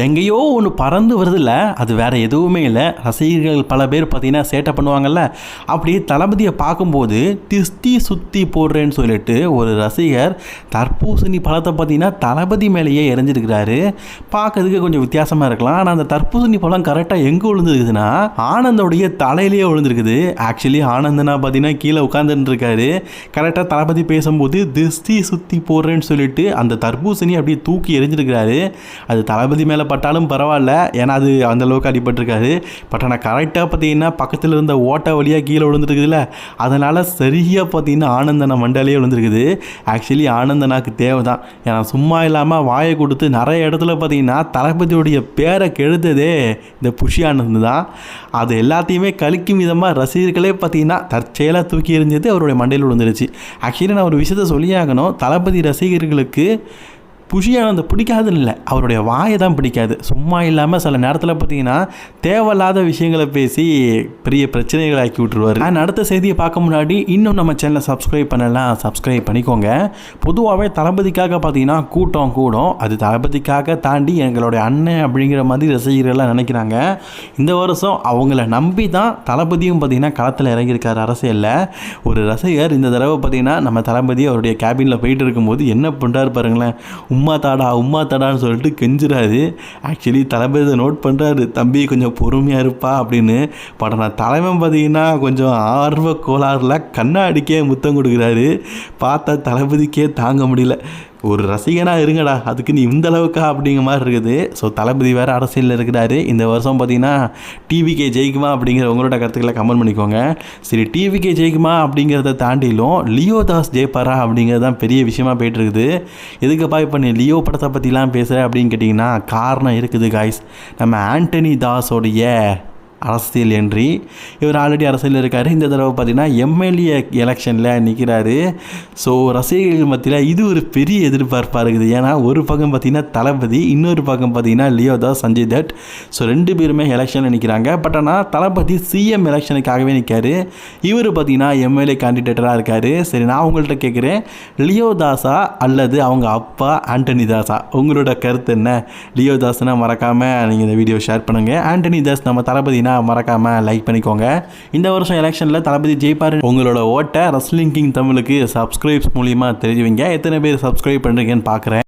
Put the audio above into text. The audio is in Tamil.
எங்கேயோ ஒன்று பறந்து வருதில்ல, அது வேறு எதுவுமே இல்லை. ரசிகர்கள் பல பேர் பார்த்திங்கன்னா சேட்டை பண்ணுவாங்கள்ல, அப்படி தளபதியை பார்க்கும்போது திஸ்தி சுற்றி போடுறேன்னு சொல்லிட்டு ஒரு ரசிகர் தர்பூசணி பழத்தை பார்த்திங்கன்னா தளபதி மேலேயே எரிஞ்சிருக்கிறாரு. பார்க்கறதுக்கு கொஞ்சம் வித்தியாசமாக இருக்கலாம், ஆனால் அந்த தர்பூசணி பழம் கரெக்டாக எங்கே விழுந்துருக்குதுன்னா ஆனந்தோடைய தலையிலேயே விழுந்துருக்குது. ஆக்சுவலி ஆனந்தனா பார்த்திங்கன்னா கீழே உட்காந்துட்டு இருக்காரு. கரெக்டாக தளபதி பேசும்போது திஸ்தி சுற்றி போடுறேன்னு சொல்லிட்டு அந்த தர்பூசணி அப்படியே தூக்கி எரிஞ்சிருக்கிறாரு. அது தளபதி மேலே பட்டாலும் பரவாயில்ல, ஏன்னா அது அந்தளவுக்கு அடிபட்டிருக்காரு. பட் ஆனால் கரெக்டாக பார்த்தீங்கன்னா பக்கத்தில் இருந்த ஓட்டை வழியாக கீழே விழுந்துருக்குதுல்ல, அதனால் சரியாக பார்த்தீங்கன்னா ஆனந்தனா மண்டாலேயே விழுந்துருக்குது. ஆக்சுவலி ஆனந்தனாக்கு தேவை தான், ஏன்னா சும்மா இல்லாமல் வாயை கொடுத்து நிறைய இடத்துல பார்த்தீங்கன்னா தளபதியுடைய பேரை கெடுத்ததே இந்த புஷி ஆனந்த் தான். அது எல்லாத்தையுமே கழிக்கும் விதமாக ரசிகர்களே பார்த்தீங்கன்னா தற்செயலாக தூக்கி எறிஞ்சது அவருடைய மண்டையில் விழுந்துருச்சு. ஆக்சுவலி நான் ஒரு விஷயத்த சொல்லியாகணும், தளபதி ரசிகர்களுக்கு புஷி ஆனந்த் பிடிக்காதுன்னு இல்லை, அவருடைய வாயை தான் பிடிக்காது. சும்மா இல்லாமல் சில நேரத்தில் பார்த்தீங்கன்னா தேவையில்லாத விஷயங்களை பேசி பெரிய பிரச்சனைகளை ஆக்கி விட்டுருவார். நான் அடுத்த செய்தியை பார்க்க முன்னாடி இன்னும் நம்ம சேனலை சப்ஸ்கிரைப் பண்ணலாம், சப்ஸ்கிரைப் பண்ணிக்கோங்க. பொதுவாகவே தளபதிக்காக பார்த்தீங்கன்னா கூட்டம் கூடும், அது தளபதிக்காக தாண்டி எங்களுடைய அண்ணன் அப்படிங்கிற மாதிரி ரசிகர்கள்லாம் நினைக்கிறாங்க. இந்த வருஷம் அவங்கள நம்பி தான் தளபதியும் பார்த்தீங்கன்னா களத்தில் இறங்கியிருக்காரு அரசியலில். ஒரு ரசிகர் இந்த தடவை பார்த்தீங்கன்னா நம்ம தளபதி அவருடைய கேபினில் போயிட்டு இருக்கும்போது என்ன பண்ணுறாரு பாருங்களேன், உம்மா தாடான்னு சொல்லிட்டு கெஞ்சுறாரு. ஆக்சுவலி தளபதி நோட் பண்ணுறாரு, தம்பி கொஞ்சம் பொறுமையாக இருப்பா அப்படின்னு. பட் நான் தலைவன் பார்த்தீங்கன்னா கொஞ்சம் ஆர்வ கோளாறுல கண்ணாடிக்கே முத்தம் கொடுக்குறாரு. பார்த்தா தளபதிக்கே தாங்க முடியல. ஒரு ரசிகனாக இருங்கடா, அதுக்கு நீ இந்த அளவுக்கா அப்படிங்கிற மாதிரி இருக்குது. ஸோ தளபதி வேறு அரசியலில் இருக்கிறாரு. இந்த வருஷம் பார்த்தீங்கன்னா டிவிகே ஜெயிக்குமா அப்படிங்கிற உங்களோட கருத்துக்களை கமெண்ட் பண்ணிக்கோங்க. சரி, டிவிகே ஜெயிக்குமா அப்படிங்கிறத தாண்டிலும் லியோ தாஸ் ஜெயிப்பாரா அப்படிங்கிறது தான் பெரிய விஷயமா போயிட்டுருக்குது. எதுக்குப்பா இப்போ நீ லியோ படத்தை பற்றிலாம் பேசுகிற அப்படின்னு கேட்டிங்கன்னா காரணம் இருக்குது காய்ஸ். நம்ம ஆண்டனி தாஸோடைய அரசியல் என்றி இவர் ஆல்ரெடி அரசியலில் இருக்கார். இந்த தடவை பார்த்தீங்கன்னா எம்எல்ஏ எலெக்ஷனில் நிற்கிறாரு. ஸோ ரசிகர்கள் மத்தியில் இது ஒரு பெரிய எதிர்பார்ப்பாக இருக்குது. ஏன்னா ஒரு பக்கம் பார்த்தீங்கன்னா தளபதி, இன்னொரு பக்கம் பார்த்தீங்கன்னா Leo Das, Sanjay that. So ரெண்டு பேருமே எலெக்ஷனில் நிற்கிறாங்க. பட் ஆனால் தளபதி சிஎம் எலெக்ஷனுக்காகவே நிற்காரு, இவர் பார்த்தீங்கன்னா எம்எல்ஏ கேண்டிடேட்டராக இருக்கார். சரி, நான் உங்கள்கிட்ட கேட்குறேன், லியோ தாஸா அல்லது அவங்க அப்பா ஆண்டனி தாஸா? உங்களோட கருத்து என்ன? லியோ தாஸ்னால் மறக்காமல் நீங்கள் இந்த வீடியோ ஷேர் பண்ணுங்கள். ஆண்டனி தாஸ் நம்ம தளபதி மறக்காமல் லைக் பண்ணிக்கோங்க. இந்த வருஷம் எலெக்ஷனில் தளபதி ஜெயிப்பார். உங்களோட ஓட்டை ரெஸ்லிங் கிங் தமிழுக்கு சப்ஸ்கிரைப்ஸ் மூலியமாக தெரிஞ்சுவீங்க. எத்தனை பேர் சப்ஸ்கிரைப் பண்ணுறீங்கன்னு பார்க்குறேன்.